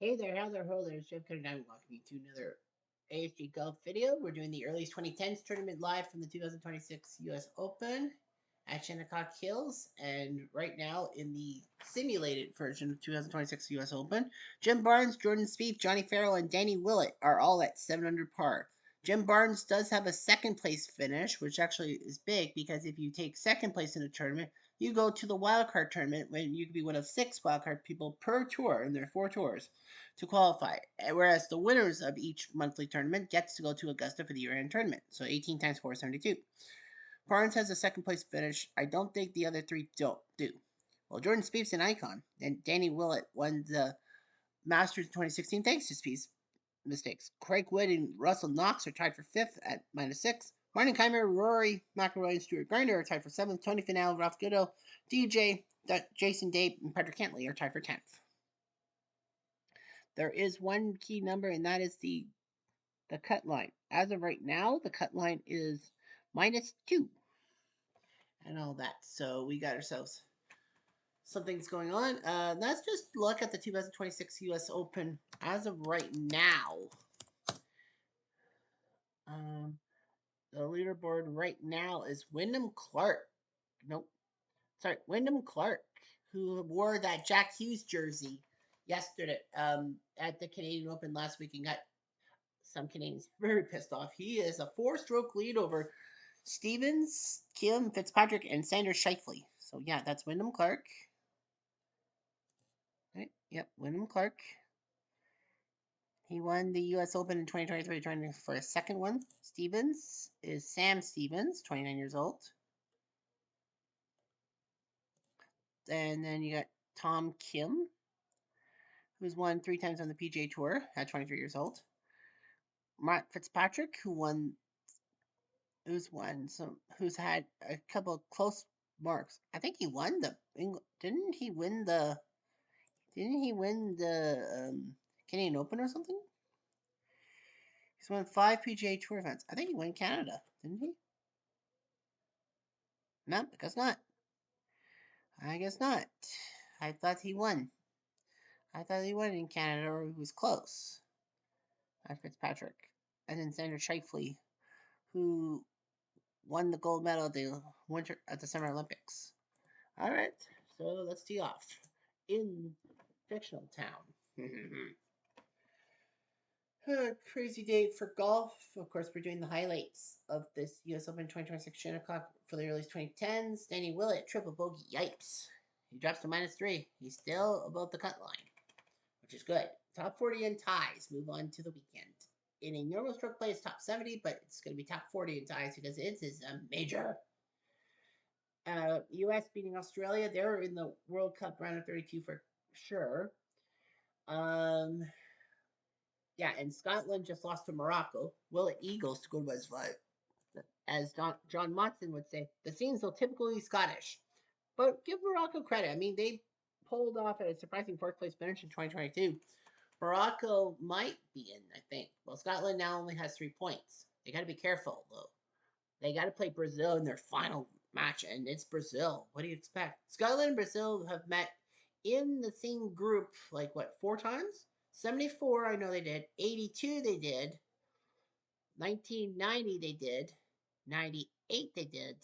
Hey there, how there, ho there, Jeff Cutter, and I'm welcoming you to another ASG Golf video. We're doing the earliest 2010s tournament live from the 2026 US Open at Shinnecock Hills. And right now, in the simulated version of 2026 US Open, Jim Barnes, Jordan Spieth, Johnny Farrell, and Danny Willett are all at 7 under par. Jim Barnes does have a second place finish, which actually is big because if you take second place in a tournament, you go to the wildcard tournament when you can be one of 6 wildcard people per tour, and there are 4 tours to qualify. Whereas the winners of each monthly tournament gets to go to Augusta for the year-end tournament. So 18 times 4 is 72. Barnes has a second place finish. I don't think the other 3 don't do. Well, Jordan Spieth's an icon, and Danny Willett won the Masters in 2016 thanks to Spieth's mistakes. Craig Wood and Russell Knox are tied for 5th at -6. Martin Keimer, Rory McIlroy, and Stuart Grinder are tied for 7th. Tony Finau, Ralph Goodell, DJ, Jason Day, and Patrick Cantley are tied for 10th. There is one key number, and that is the cut line. As of right now, the cut line is -2 and all that. So we got ourselves something's going on. Let's just look at the 2026 US Open as of right now. The leaderboard right now is Wyndham Clark. Nope. Sorry, Wyndham Clark, who wore that Jack Hughes jersey yesterday at the Canadian Open last week and got some Canadians very pissed off. He is a 4-stroke lead over Stevens, Kim Fitzpatrick, and Sanders Shifley. So yeah, that's Wyndham Clark. Right? Yep, Wyndham Clark. He won the U.S. Open in 2023, trying for a second one. Stevens is Sam Stevens, 29 years old. And then you got Tom Kim, who's won 3 times on the PGA Tour at 23 years old. Matt Fitzpatrick, who's had a couple of close marks. I think he won the didn't he win the Canadian Open or something? He's won 5 PGA Tour events. I think he won Canada, didn't he? No, I guess not. I guess not. I thought he won. I thought he won in Canada, or he was close. Fitzpatrick, and then Sanders Shifley, who won the gold medal at the Summer Olympics. All right, so let's tee off in fictional town. Crazy day for golf. Of course, we're doing the highlights of this U.S. Open 2026 Shinnecock for the early 2010s. Danny Willett, triple bogey. Yipes. He drops to -3. He's still above the cut line, which is good. Top 40 and ties move on to the weekend. In a normal stroke play, it's top 70, but it's going to be top 40 in ties because it is a major. U.S. beating Australia. They're in the World Cup round of 32 for sure. Yeah, and Scotland just lost to Morocco. Will it Eagles to go to West 5? As John Motson would say, the scenes are typically Scottish. But give Morocco credit. I mean, they pulled off a surprising 4th place finish in 2022. Morocco might be in, I think. Well, Scotland now only has 3 points. They got to be careful, though. They got to play Brazil in their final match, and it's Brazil. What do you expect? Scotland and Brazil have met in the same group, like, what, 4 times? 74, I know they did. 82, they did. 1990, they did. 98, they did.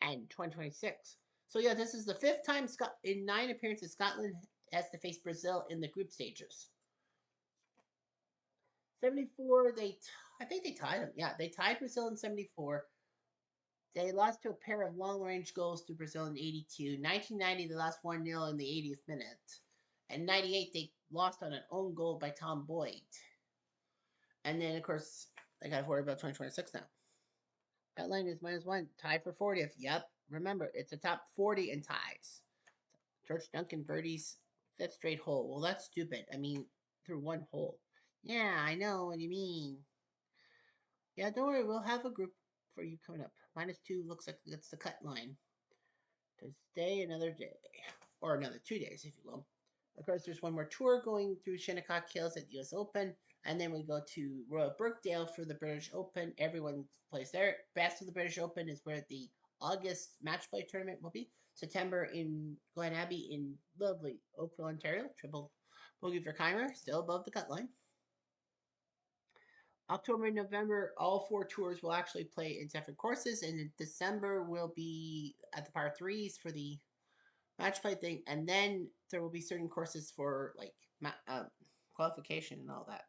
And 2026. So, yeah, this is the 5th time in 9 appearances Scotland has to face Brazil in the group stages. 74, I think they tied them. Yeah, they tied Brazil in 74. They lost to a pair of long-range goals to Brazil in 82. 1990, they lost 1-0 in the 80th minute. And 98, they lost on an own goal by Tom Boyd. And then, of course, I got to worry about 2026 now. That line is -1, tied for 40th. Yep, remember, it's a top 40 in ties. George Duncan Birdie's 5th straight hole. Well, that's stupid. I mean, through one hole. Yeah, I know what you mean. Yeah, don't worry, we'll have a group for you coming up. -2 looks like that's the cut line. To stay another day. Or another 2 days, if you will. Of course, there's one more tour going through Shinnecock Hills at the US Open. And then we go to Royal Birkdale for the British Open. Everyone plays there. Best of the British Open is where the August match play tournament will be. September in Glen Abbey in lovely Oakville, Ontario. Triple Bogey for Keimer, still above the cut line. October and November, all 4 tours will actually play in separate courses, and in December will be at the par 3s for the match play thing, and then there will be certain courses for like qualification and all that.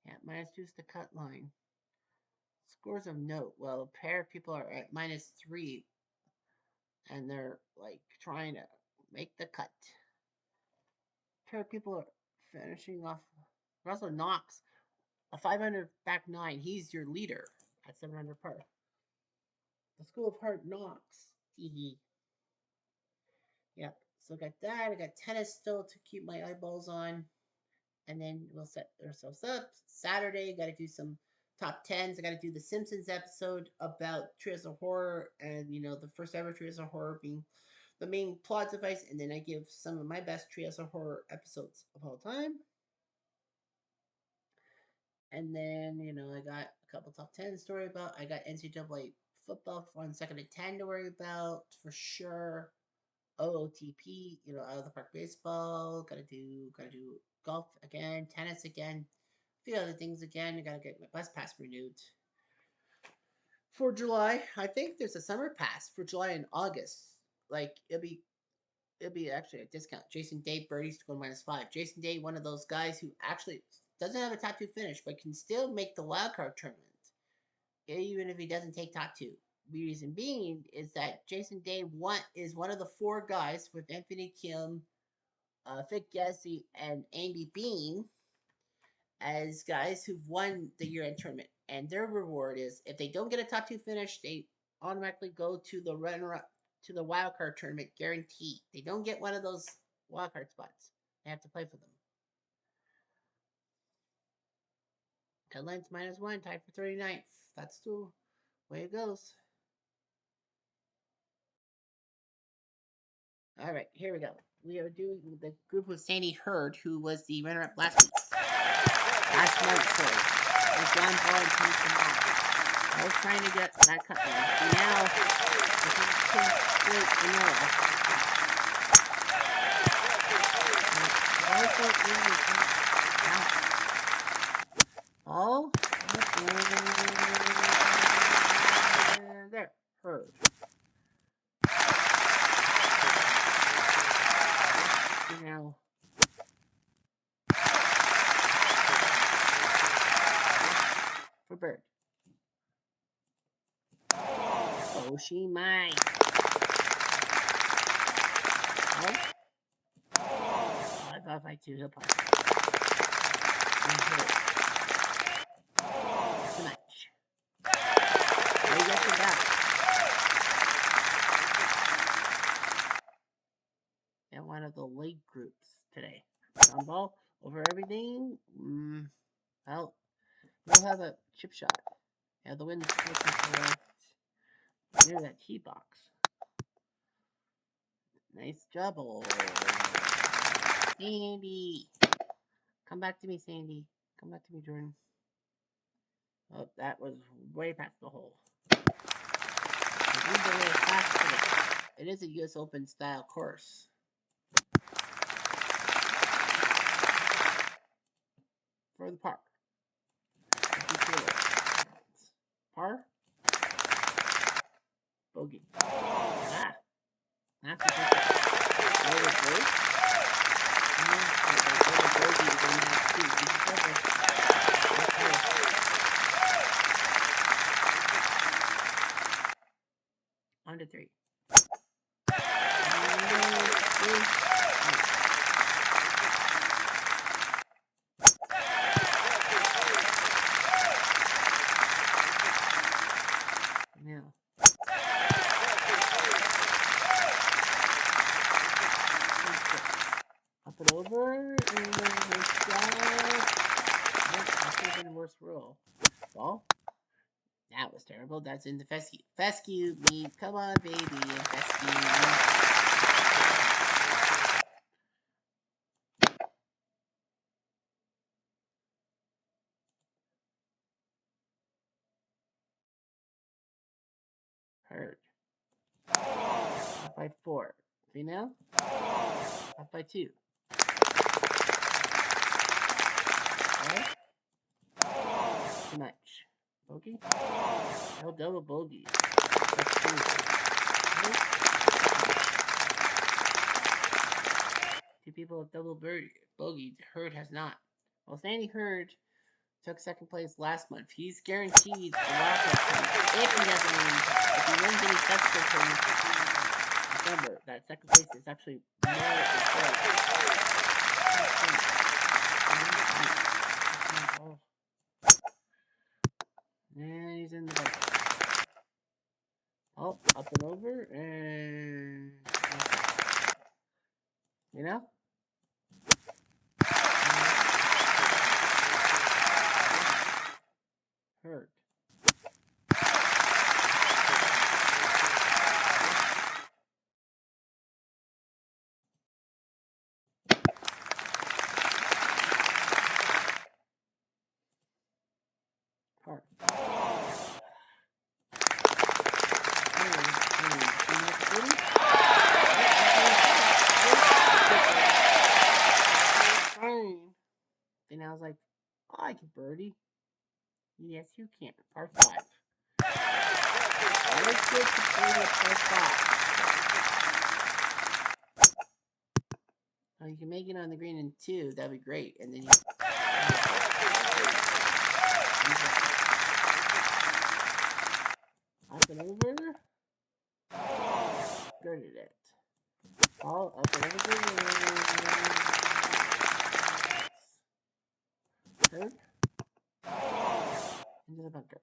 Yeah, -2 is the cut line. Scores of note. Well, a pair of people are at -3, and they're like trying to make the cut. A pair of people are finishing off. Russell Knox, a 500 back 9. He's your leader at 700 par. The School of Hard Knocks. Yep. So I got that. I got tennis still to keep my eyeballs on. And then we'll set ourselves up. Saturday, got to do some top 10s. I got to do the Simpsons episode about Trios of Horror, and the first ever Trios of Horror being the main plot device. And then I give some of my best Trios of Horror episodes of all time. And then I got a couple top 10s to worry about. I got NCAA football on 2nd and 10 to worry about for sure. OOTP, out of the park baseball. Gotta do golf again, tennis again, a few other things again. I gotta get my bus pass renewed for July. I think there's a summer pass for July and August. Like it'll be actually a discount. Jason Day birdies to go -5. Jason Day, one of those guys who actually doesn't have a top 2 finish, but can still make the wild card tournament, even if he doesn't take top 2. The reason being is that Jason Day is one of the 4 guys with Anthony Kim, Vic Gessie, and Andy Bean as guys who've won the year-end tournament. And their reward is if they don't get a top 2 finish, they automatically go to the runner-up to the wild card tournament guaranteed. They don't get one of those wild card spots. They have to play for them. Headlines -1, tied for 39th. That's the way it goes. All right, here we go. We are doing the group with Sandy Hurd, who was the runner-up last week. Last month, sorry. With John Ball and Tim Kamal. I was trying to get that cut one. And now, this is straight vanilla. All there. Hurd. Now. For Bird. Oh, she might. Oh. I thought if I do the part. Too much. Oh, you got your back. And one of the league groups today. John Ball over everything. Well, we'll have a chip shot. Yeah, the wind's looking for near that tee box. Nice double. Sandy. Come back to me, Sandy. Come back to me, Jordan. Oh, that was way past the hole. It is a U.S. Open style course. For the par. Par. Bogey. Ah. That's a good On to 3. Now. Up and over, and then we stop. That's even worse roll. Ball. That was terrible. That's in the fescue. Fescue me. Come on, baby. Fescue me. Hurd. Up by 4. See now? Up by 2. Too much. Bogey? No double bogey. Two people have double bogey. Hurd has not. Well, Sandy Hurd took second place last month. He's guaranteed a wildcard tournament if he doesn't win. If he wins any subsequent tournaments, remember that second place is actually more important. And he's in the bunker. Oh, up and over, and you know? Hurt. Hard. And I was like, oh, I can birdie. Yes, you can. Par 5. That looks good to play with par 5. Oh, you can make it on the green in 2. That'd be great. And then you... Up and over. Girded it. All up and over. Third. Into the bunker.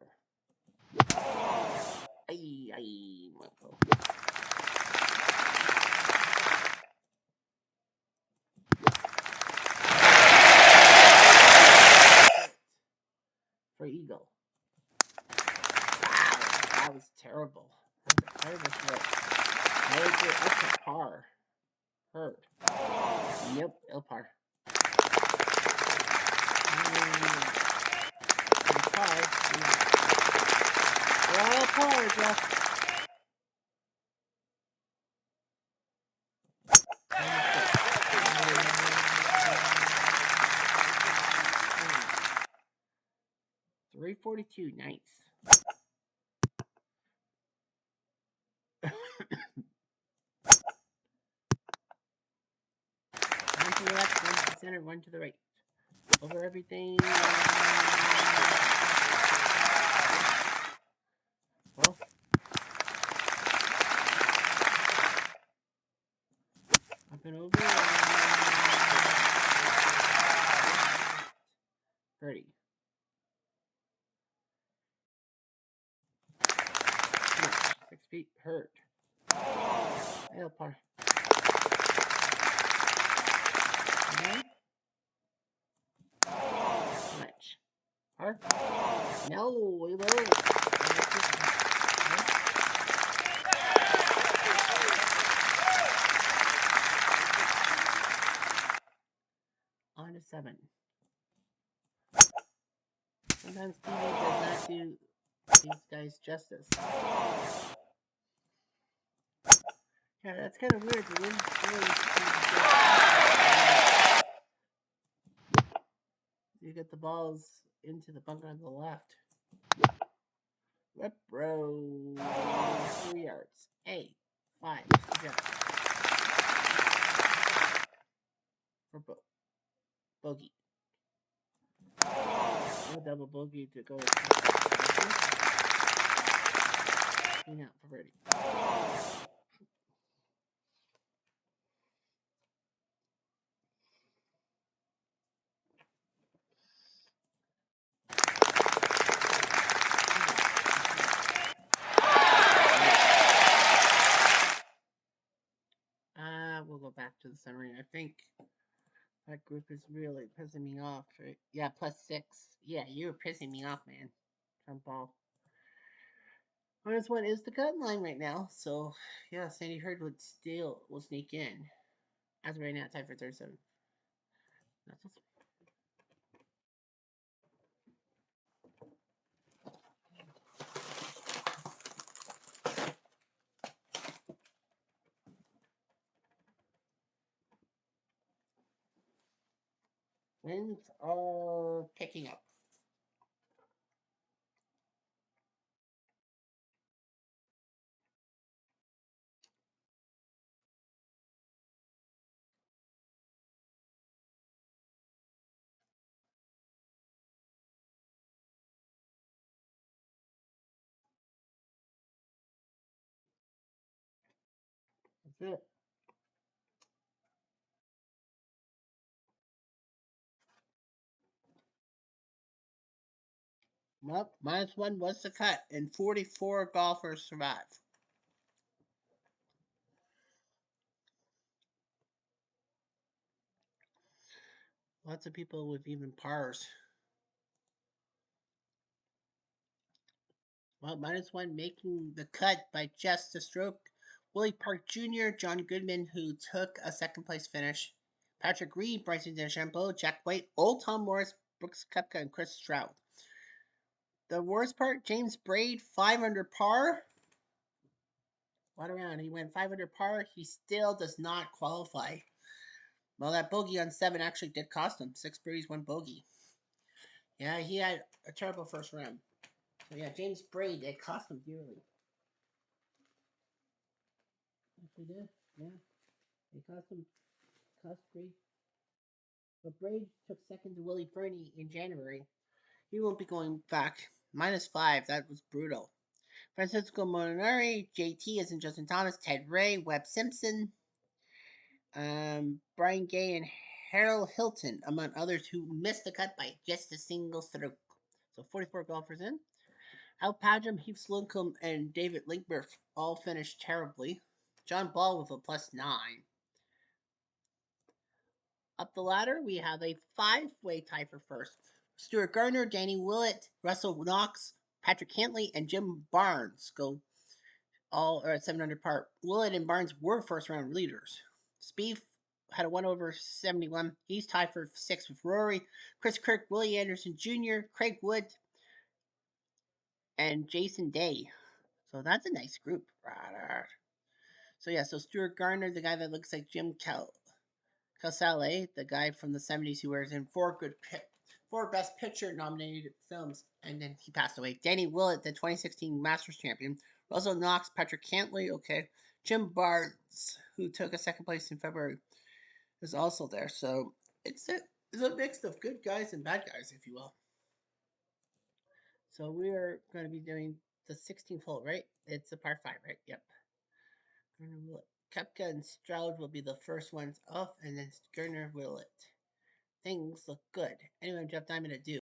Ay, Marco. For eagle. Wow, that was terrible. That was a terrible shot. That was good. That's a par. Hurt. Nope, ill par. We're all par, Jeff. $342, nice. One to the left, one to the center, one to the right. Over everything. Well. Up and over. 30. 6 feet hurt. It'll par. Much. Par. No, we won't. On to 7. Sometimes TV does not do these guys justice. Yeah, that's kind of weird. The wind you get the balls into the bunker on the left. Rep row 3 yards. 8, 5. Yeah. For bogey. No double bogey to go. Clean out for birdie. We'll go back to the summary. I think that group is really pissing me off. Right? Yeah, +6. Yeah, you were pissing me off, man. Trump ball. Minus 1 is the cut line right now. So, yeah, Sandy Hurd will sneak in. As of right now, tied for 37. That's awesome. Winds are picking up. That's it. Well, -1 was the cut, and 44 golfers survived. Lots of people with even pars. Well, -1 making the cut by just a stroke. Willie Park Jr., John Goodman, who took a second place finish. Patrick Reed, Bryson DeChambeau, Jack White, Old Tom Morris, Brooks Koepka, and Chris Stroud. The worst part, James Braid, 5 under par. What around? He went 5 under par. He still does not qualify. Well, that bogey on 7 actually did cost him. 6 birdies, 1 bogey. Yeah, he had a terrible first round. So yeah, James Braid, it cost him dearly. Actually did. Yeah. It cost Braid. But Braid took second to Willie Fernie in January. He won't be going back. -5, that was brutal. Francisco Molinari, JT isn't Justin Thomas, Ted Ray, Webb Simpson, Brian Gay, and Harold Hilton, among others, who missed the cut by just a single stroke. So 44 golfers in. Al Padgham, Heath Slocum, and David Linkberg all finished terribly. John Ball with a +9. Up the ladder, we have a 5-way tie for first. Stuart Gardner, Danny Willett, Russell Knox, Patrick Cantley, and Jim Barnes go all at 7 under par. Willett and Barnes were first round leaders. Spieth had a 1 over 71. He's tied for 6th with Rory, Chris Kirk, Willie Anderson Jr., Craig Wood, and Jason Day. So that's a nice group. So yeah, so Stuart Gardner, the guy that looks like Jim Calsale, the guy from the 70s who was in 4 Best Picture nominated films, and then he passed away. Danny Willett, the 2016 Masters champion. Russell Knox, Patrick Cantley, okay. Jim Barnes, who took a second place in February, is also there. So it's a mix of good guys and bad guys, if you will. So we are going to be doing the 16th hole, right? It's a par 5, right? Yep. Koepka and Stroud will be the first ones off, and then Gardner Willett. Things look good. Anyway, I'm Jeff Diamond at Do.